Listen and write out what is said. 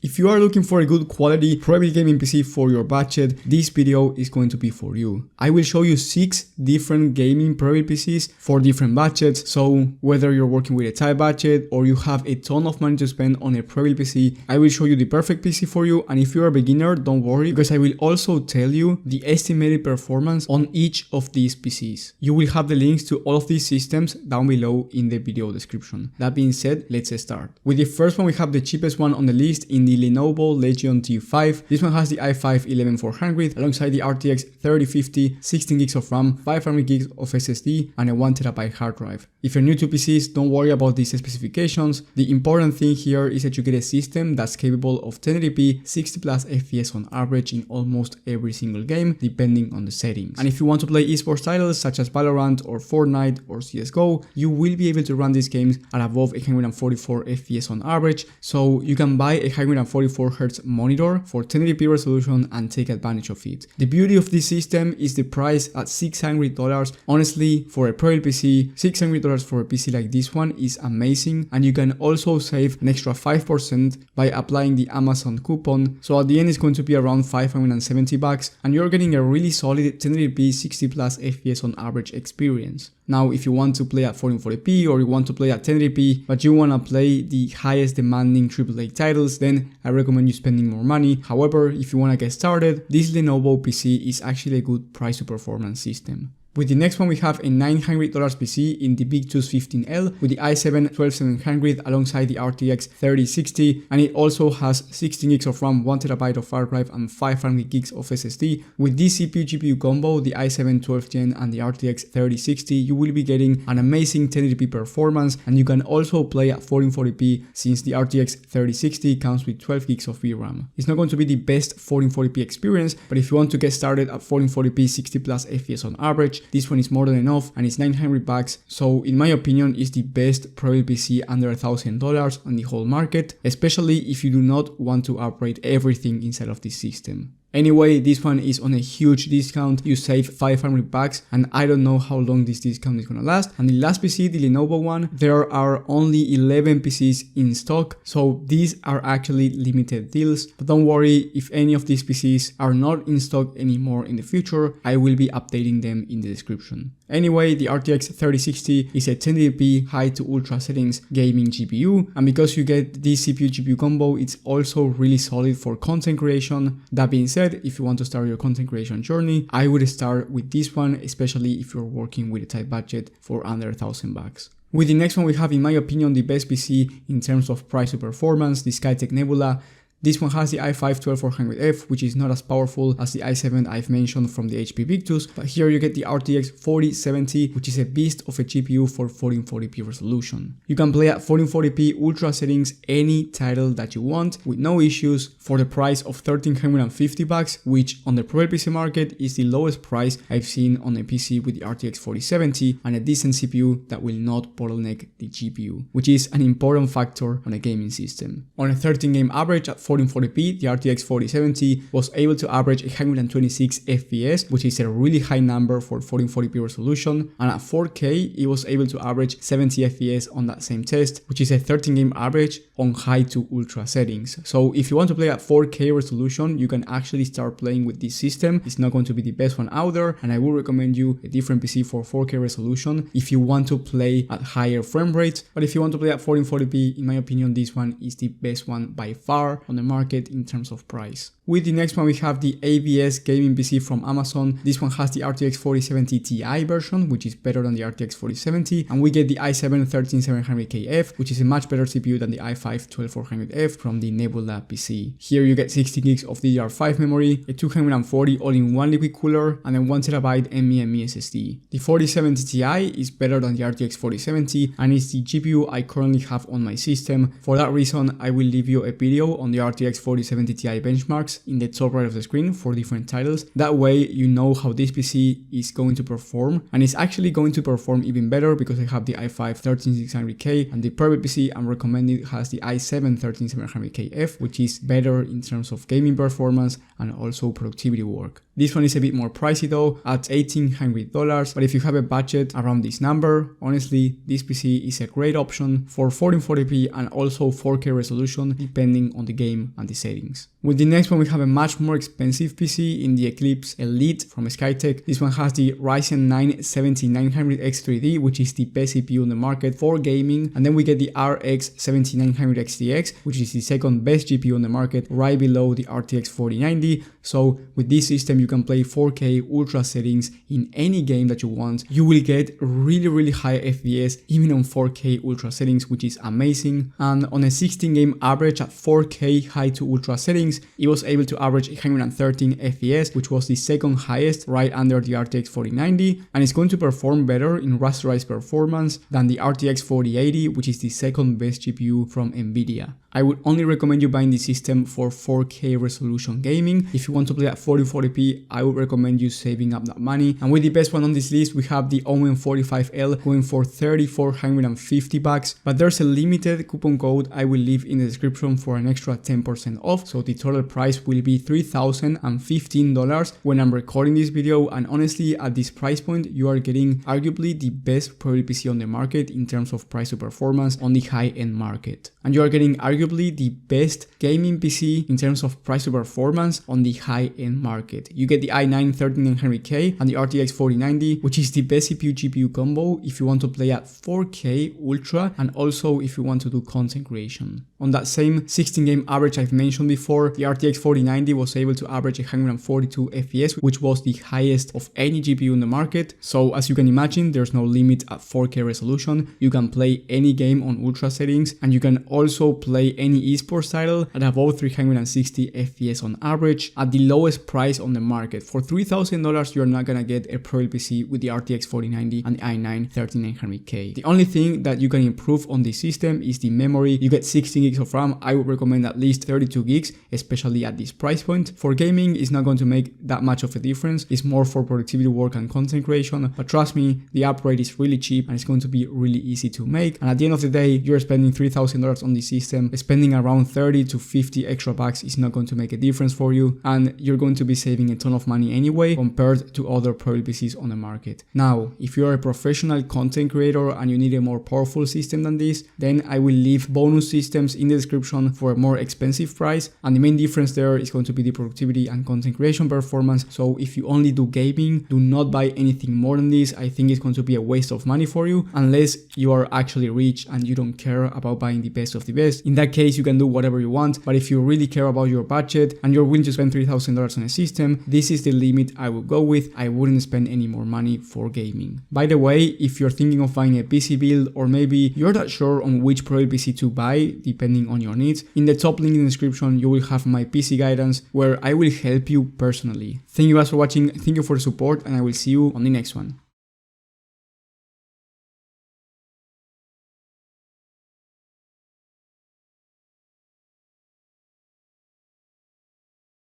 If you are looking for a good quality Prebuilt Gaming PC for your budget, this video is going to be for you. I will show you 6 different gaming Prebuilt PCs for different budgets, so whether you're working with a tight budget or you have a ton of money to spend on a Prebuilt PC, I will show you the perfect PC for you. And if you're a beginner, don't worry, because I will also tell you the estimated performance on each of these PCs. You will have the links to all of these systems down below in the video description. That being said, let's start. With the first one, we have the cheapest one on the list in the Lenovo Legion T5. This one has the i5 11400 alongside the RTX 3050, 16 gigs of RAM, 500 gigs of SSD, and a 1TB hard drive. If you're new to PCs, don't worry about these specifications. The important thing here is that you get a system that's capable of 1080p 60 plus FPS on average in almost every single game, depending on the settings. And if you want to play esports titles such as Valorant or Fortnite or CSGO, you will be able to run these games at above 144 FPS on average, so you can buy a 144Hz monitor for 1080p resolution and take advantage of it. The beauty of this system is the price at $600. Honestly, for a Prebuilt PC, $600 for a PC like this one is amazing, and you can also save an extra 5% by applying the Amazon coupon. So at the end, it's going to be around $570, and you're getting a really solid 1080p 60 plus FPS on average experience. Now, if you want to play at 1440p or you want to play at 1080p, but you want to play the highest demanding AAA titles, then I recommend you spending more money. However, if you want to get started, this Lenovo PC is actually a good price to performance system. With the next one, we have a $900 PC in the Big Tooth 15L with the i7 12700 alongside the RTX 3060, and it also has 16 gigs of RAM, 1TB of hard drive, and 500 gigs of SSD. With this CPU-GPU combo, the i7 12th Gen and the RTX 3060, you will be getting an amazing 1080p performance, and you can also play at 1440p since the RTX 3060 comes with 12 gigs of VRAM. It's not going to be the best 1440p experience, but if you want to get started at 1440p 60 plus FPS on average, this one is more than enough, and it's $900, so in my opinion it's the best Prebuilt PC under $1,000 on the whole market, especially if you do not want to upgrade everything inside of this system. Anyway, this one is on a huge discount. You save $500, and I don't know how long this discount is gonna last. And the last PC, the Lenovo one, there are only 11 PCs in stock, so these are actually limited deals. But don't worry, if any of these PCs are not in stock anymore in the future, I will be updating them in the description. Anyway, the RTX 3060 is a 1080p high to ultra settings gaming GPU, and because you get this CPU-GPU combo, it's also really solid for content creation. That being said, if you want to start your content creation journey, I would start with this one, especially if you're working with a tight budget for under $1,000. With the next one, we have, in my opinion, the best PC in terms of price to performance, the Skytech Nebula. This one has the i5 12400F, which is not as powerful as the i7 I've mentioned from the HP Big Tooth, but here you get the RTX 4070, which is a beast of a GPU for 1440p resolution. You can play at 1440p ultra settings any title that you want with no issues for the price of $1,350, which on the Prebuilt PC market is the lowest price I've seen on a PC with the RTX 4070 and a decent CPU that will not bottleneck the GPU, which is an important factor on a gaming system. On a 13 game average at 1440p, the RTX 4070 was able to average 126 FPS, which is a really high number for 1440p resolution, and at 4K it was able to average 70 FPS on that same test, which is a 13 game average on high to ultra settings. So if you want to play at 4K resolution, you can actually start playing with this system. It's not going to be the best one out there, and I will recommend you a different PC for 4K resolution if you want to play at higher frame rates. But if you want to play at 1440p, in my opinion, this one is the best one by far on the market in terms of price. With the next one, we have the ABS gaming PC from Amazon. This one has the RTX 4070 Ti version, which is better than the RTX 4070, and we get the i7 13700KF, which is a much better CPU than the i5 12400F from the Nebula PC. Here you get 60 gigs of DDR5 memory, a 240 all-in-one liquid cooler, and a 1TB NVMe SSD. The 4070 Ti is better than the RTX 4070, and it's the GPU I currently have on my system. For that reason, I will leave you a video on the RTX 4070 Ti benchmarks in the top right of the screen for different titles. That way you know how this PC is going to perform, and it's actually going to perform even better because I have the i5 13600K, and the Prebuilt PC I'm recommending has the i7 13700KF, which is better in terms of gaming performance and also productivity work. This one is a bit more pricey though, at $1,800, but if you have a budget around this number, honestly, this PC is a great option for 1440p and also 4K resolution depending on the game and the settings. With the next one, we have a much more expensive PC in the Eclipse Elite from Skytech. This one has the Ryzen 9 7900X3D, which is the best CPU on the market for gaming. And then we get the RX 7900 XTX, which is the second best GPU on the market, right below the RTX 4090. So with this system, you can play 4K ultra settings in any game that you want. You will get really high FPS even on 4K ultra settings, which is amazing. And on a 16 game average at 4K high to ultra settings, it was able to average 113 FPS, which was the second highest, right under the RTX 4090, and it's going to perform better in rasterized performance than the RTX 4080, which is the second best GPU from Nvidia. I would only recommend you buying the system for 4K resolution gaming. If you want to play at 1440p, I would recommend you saving up that money. And with the best one on this list, we have the Omen 45L going for $3,450, but there's a limited coupon code I will leave in the description for an extra 10% off. So the total price will be $3,015 when I'm recording this video. And honestly, at this price point, you are getting arguably the best Prebuilt PC on the market in terms of price to performance on the high-end market. And you are getting arguably the best gaming PC in terms of price to performance on the high-end market. You get the i9 13900K and the RTX 4090, which is the best CPU GPU combo if you want to play at 4K ultra and also if you want to do content creation. On that same 16 game average I've mentioned before, the RTX 4090 was able to average 142 FPS, which was the highest of any GPU in the market. So as you can imagine, there's no limit at 4K resolution. You can play any game on ultra settings, and you can also play any esports title at above 360 FPS on average at the lowest price on the market. For $3,000, you're not gonna get a Prebuilt PC with the RTX 4090 and the i9 13900K. The only thing that you can improve on this system is the memory. You get 16 gigs of RAM. I would recommend at least 32 gigs, especially at this price point. For gaming, it's not going to make that much of a difference. It's more for productivity work and content creation, but trust me, the upgrade is really cheap and it's going to be really easy to make. And at the end of the day, you're spending $3,000 on this system. Spending around 30 to 50 extra bucks is not going to make a difference for you, and you're going to be saving a ton of money anyway compared to other Prebuilt PCs on the market. Now, if you're a professional content creator and you need a more powerful system than this, then I will leave bonus systems in the description for a more expensive price, and the main difference there is going to be the productivity and content creation performance. So if you only do gaming, do not buy anything more than this. I think it's going to be a waste of money for you unless you are actually rich and you don't care about buying the best of the best. In that case, you can do whatever you want, but if you really care about your budget and you're willing to spend $3,000 on a system, this is the limit I would go with. I wouldn't spend any more money for gaming. By the way, if you're thinking of buying a PC build, or maybe you're not sure on which Prebuilt PC to buy depending on your needs, in the top link in the description you will have my PC guidance where I will help you personally. Thank you guys for watching, thank you for the support, and I will see you on the next one.